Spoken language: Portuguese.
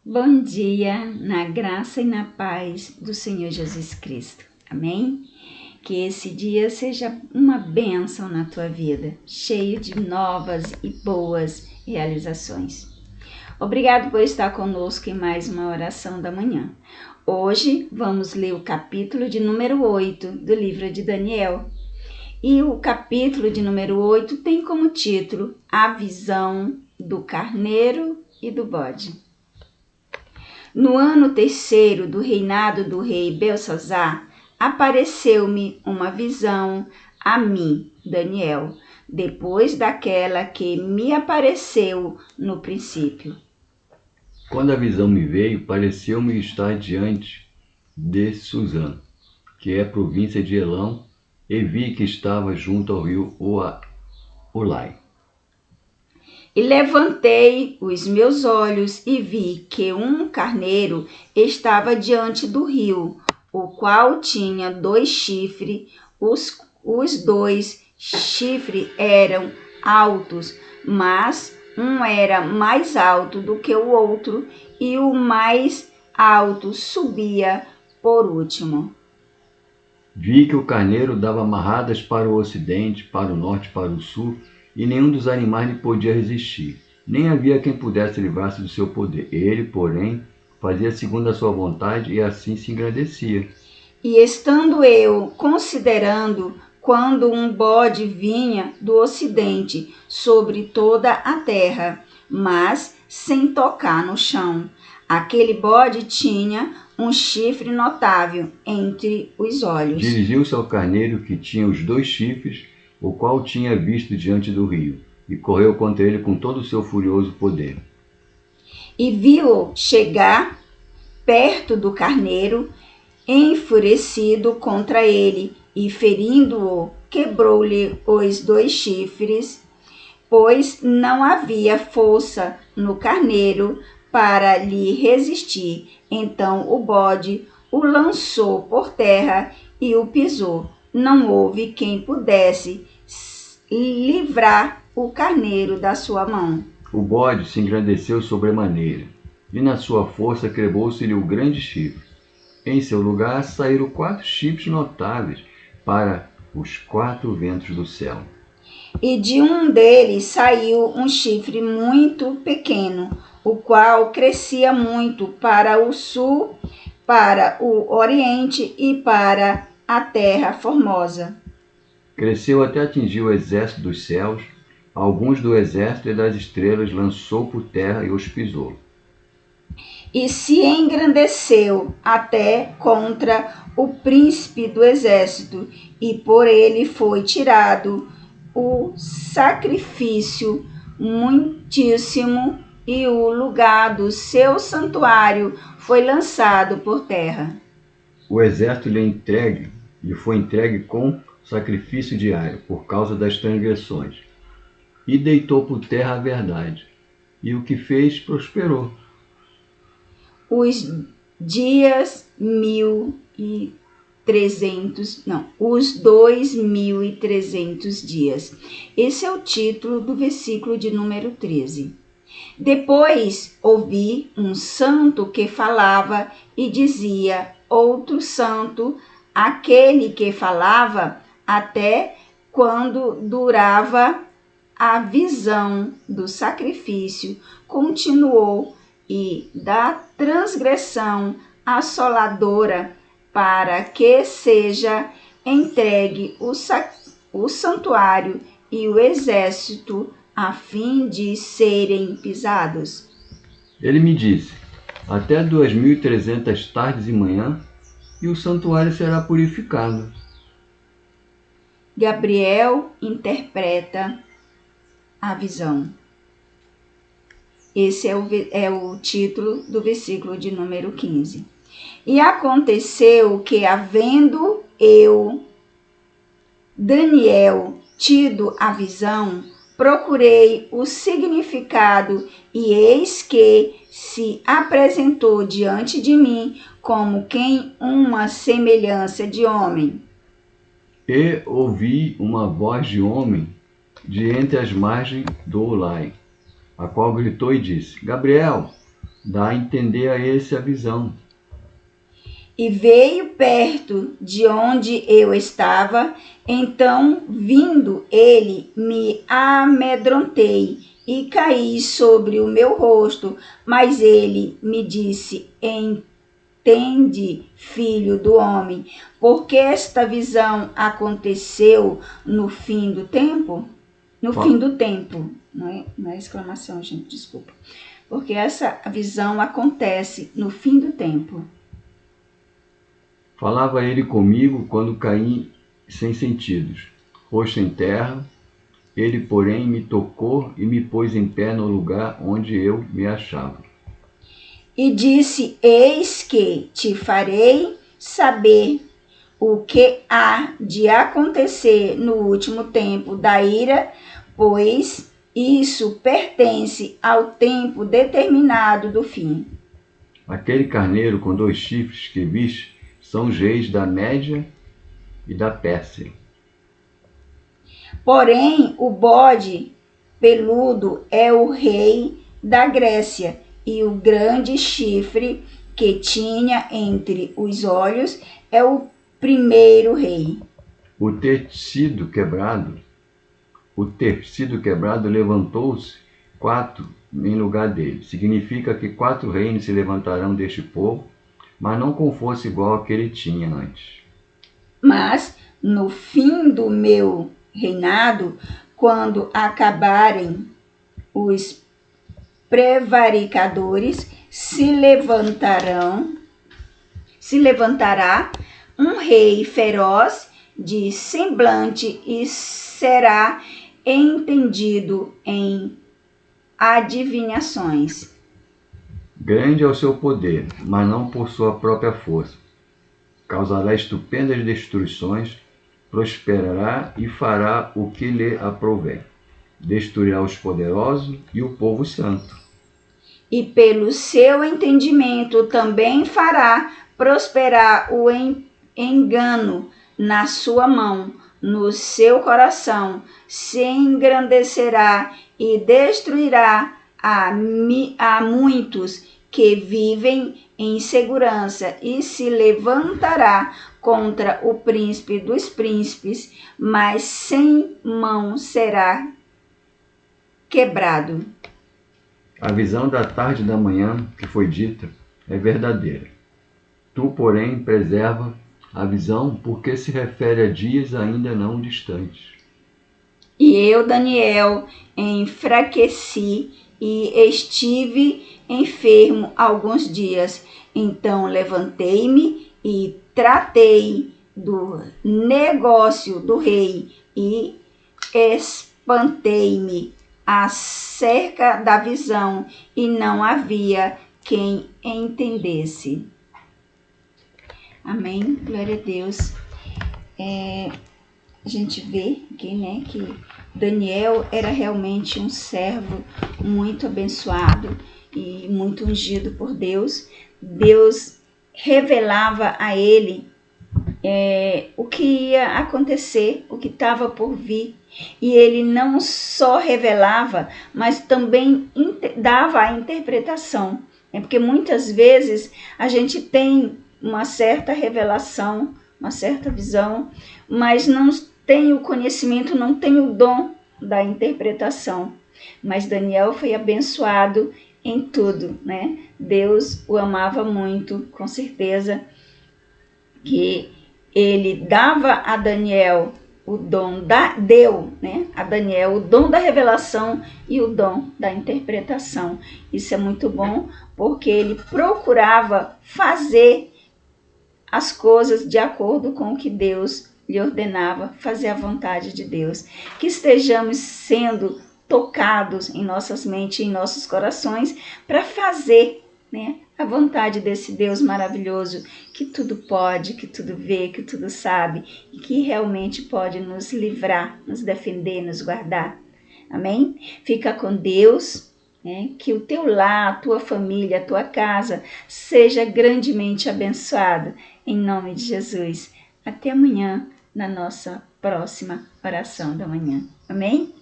Bom dia, na graça e na paz do Senhor Jesus Cristo. Amém? Que esse dia seja uma bênção na tua vida, cheio de novas e boas realizações. Obrigado por estar conosco em mais uma oração da manhã. Hoje vamos ler o capítulo de número 8 do livro de Daniel. E o capítulo de número 8 tem como título A Visão do Carneiro e do Bode. No ano terceiro do reinado do rei Belsazar, apareceu-me uma visão a mim, Daniel, depois daquela que me apareceu no princípio. Quando a visão me veio, pareceu-me estar diante de Suzã, que é província de Elão, e vi que estava junto ao rio Ulai. E levantei os meus olhos e vi que um carneiro estava diante do rio, o qual tinha 2 chifres. Os 2 chifres eram altos, mas um era mais alto do que o outro, e o mais alto subia por último. Vi que o carneiro dava amarradas para o ocidente, para o norte, para o sul, e nenhum dos animais lhe podia resistir. Nem havia quem pudesse livrar-se do seu poder. Ele, porém, fazia segundo a sua vontade e assim se engrandecia. E estando eu considerando, quando um bode vinha do ocidente sobre toda a terra, mas sem tocar no chão. Aquele bode tinha um chifre notável entre os olhos. Dirigiu-se ao carneiro que tinha os 2 chifres, o qual tinha visto diante do rio, e correu contra ele com todo o seu furioso poder. E viu-o chegar perto do carneiro, enfurecido contra ele, e ferindo-o, quebrou-lhe os 2 chifres, pois não havia força no carneiro para lhe resistir. Então o bode o lançou por terra e o pisou. Não houve quem pudesse livrar o carneiro da sua mão. O bode se engrandeceu sobremaneira, e na sua força quebrou-se-lhe o grande chifre. Em seu lugar saíram 4 chifres notáveis para os 4 ventos do céu. E de um deles saiu um chifre muito pequeno, o qual crescia muito para o sul, para o oriente e para a terra formosa. Cresceu até atingir o exército dos céus, alguns do exército e das estrelas lançou por terra e os pisou. E se engrandeceu até contra o príncipe do exército, e por ele foi tirado o sacrifício muitíssimo, e o lugar do seu santuário foi lançado por terra. O exército lhe foi entregue com sacrifício diário, por causa das transgressões. E deitou por terra a verdade, e o que fez prosperou. Os 2.300 dias. Esse é o título do versículo de número 13. Depois ouvi um santo que falava e dizia, outro santo, aquele que falava até quando durava a visão do sacrifício, continuou, e da transgressão assoladora, para que seja entregue o santuário e o exército, a fim de serem pisados. Ele me disse, até 2.300 tardes e manhã, e o santuário será purificado. Gabriel interpreta a visão. Esse é o título do versículo de número 15. E aconteceu que, havendo eu, Daniel, tido a visão, procurei o significado, e eis que se apresentou diante de mim como quem uma semelhança de homem. E ouvi uma voz de homem de entre as margens do Ulai, a qual gritou e disse, Gabriel, dá a entender a esse a visão. E veio perto de onde eu estava, então, vindo ele, me amedrontei e caí sobre o meu rosto, mas ele me disse: Entende, filho do homem, porque esta visão aconteceu no fim do tempo? No fim do tempo, não é exclamação, gente, desculpa. Porque essa visão acontece no fim do tempo. Falava ele comigo quando caí sem sentidos, rosto em terra. Ele, porém, me tocou e me pôs em pé no lugar onde eu me achava. E disse: Eis que te farei saber o que há de acontecer no último tempo da ira, pois isso pertence ao tempo determinado do fim. Aquele carneiro com 2 chifres que viste são os reis da Média e da Pérsia. Porém, o bode peludo é o rei da Grécia, e o grande chifre que tinha entre os olhos é o primeiro rei. O ter sido quebrado, levantou-se 4 em lugar dele. Significa que 4 reinos se levantarão deste povo, mas não com força igual a que ele tinha antes. Mas no fim do meu reinado, quando acabarem os prevaricadores, se levantará um rei feroz de semblante e será entendido em adivinhações. Grande é o seu poder, mas não por sua própria força. Causará estupendas destruições, prosperará e fará o que lhe aprouver. Destruirá os poderosos e o povo santo. E pelo seu entendimento também fará prosperar o engano na sua mão, no seu coração, se engrandecerá e destruirá a muitos que vivem em segurança e se levantará contra o príncipe dos príncipes, mas sem mão será quebrado. A visão da tarde e da manhã que foi dita é verdadeira. Tu, porém, preserva a visão porque se refere a dias ainda não distantes. E eu, Daniel, enfraqueci e estive enfermo alguns dias. Então levantei-me e tratei do negócio do rei e espantei-me acerca da visão, e não havia quem entendesse. Amém? Glória a Deus. A gente vê aqui, né, que Daniel era realmente um servo muito abençoado e muito ungido por Deus. Deus revelava a ele o que ia acontecer, o que estava por vir. E ele não só revelava, mas também dava a interpretação. Porque muitas vezes a gente tem uma certa revelação, uma certa visão, mas não tem o conhecimento, não tem o dom da interpretação. Mas Daniel foi abençoado em tudo, né? Deus o amava muito, com certeza, que ele dava a Daniel o dom, deu, né, a Daniel o dom da revelação e o dom da interpretação. Isso é muito bom, porque ele procurava fazer as coisas de acordo com o que Deus lhe ordenava, fazer a vontade de Deus. Que estejamos sendo tocados em nossas mentes e em nossos corações para fazer, né, a vontade desse Deus maravilhoso, que tudo pode, que tudo vê, que tudo sabe e que realmente pode nos livrar, nos defender, nos guardar. Amém? Fica com Deus, né? Que o teu lar, a tua família, a tua casa seja grandemente abençoado, em nome de Jesus. Até amanhã, na nossa próxima oração da manhã. Amém?